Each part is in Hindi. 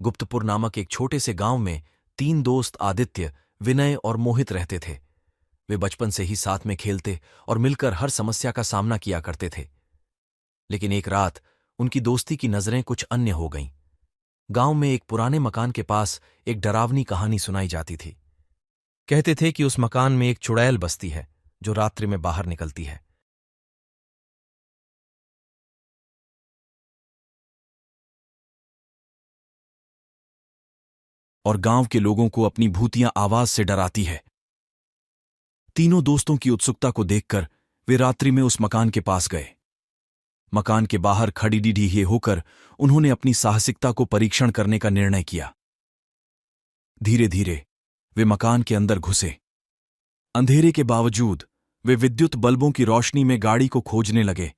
गुप्तपुर नामक एक छोटे से गांव में 3 दोस्त आदित्य, विनय और मोहित रहते थे। वे बचपन से ही साथ में खेलते और मिलकर हर समस्या का सामना किया करते थे। लेकिन एक रात उनकी दोस्ती की नजरें कुछ अन्य हो गईं। गांव में एक पुराने मकान के पास एक डरावनी कहानी सुनाई जाती थी। कहते थे कि उस मकान में एक चुड़ैल बसती है जो रात्रि में बाहर निकलती है। और गांव के लोगों को अपनी भूतियां आवाज से डराती है। तीनों दोस्तों की उत्सुकता को देखकर वे रात्रि में उस मकान के पास गए। मकान के बाहर खड़ी डीढी होकर उन्होंने अपनी साहसिकता को परीक्षण करने का निर्णय किया। धीरे धीरे वे मकान के अंदर घुसे। अंधेरे के बावजूद वे विद्युत बल्बों की रोशनी में गाड़ी को खोजने लगे।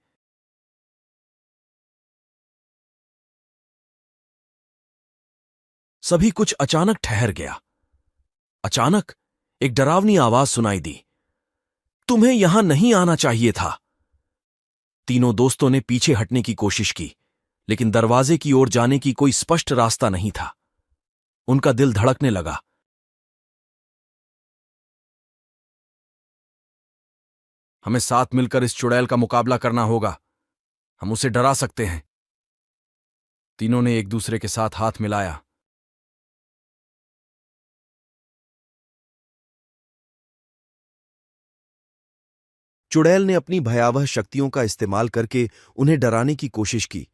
सभी कुछ अचानक ठहर गया। अचानक एक डरावनी आवाज सुनाई दी, तुम्हें यहां नहीं आना चाहिए था। तीनों दोस्तों ने पीछे हटने की कोशिश की, लेकिन दरवाजे की ओर जाने की कोई स्पष्ट रास्ता नहीं था। उनका दिल धड़कने लगा। हमें साथ मिलकर इस चुड़ैल का मुकाबला करना होगा। हम उसे डरा सकते हैं। तीनों ने एक दूसरे के साथ हाथ मिलाया। चुड़ैल ने अपनी भयावह शक्तियों का इस्तेमाल करके उन्हें डराने की कोशिश की,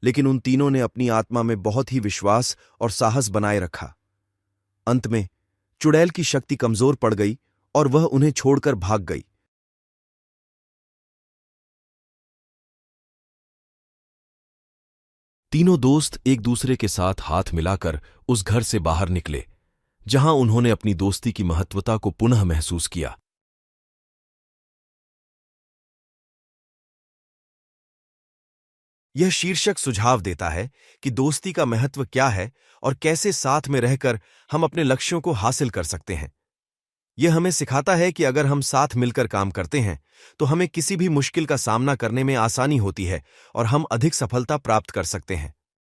लेकिन उन तीनों ने अपनी आत्मा में बहुत ही विश्वास और साहस बनाए रखा। अंत में चुड़ैल की शक्ति कमजोर पड़ गई और वह उन्हें छोड़कर भाग गई। तीनों दोस्त एक दूसरे के साथ हाथ मिलाकर उस घर से बाहर निकले, जहां उन्होंने अपनी दोस्ती की महत्वता को पुनः महसूस किया। यह शीर्षक सुझाव देता है कि दोस्ती का महत्व क्या है और कैसे साथ में रहकर हम अपने लक्ष्यों को हासिल कर सकते हैं। यह हमें सिखाता है कि अगर हम साथ मिलकर काम करते हैं तो हमें किसी भी मुश्किल का सामना करने में आसानी होती है और हम अधिक सफलता प्राप्त कर सकते हैं।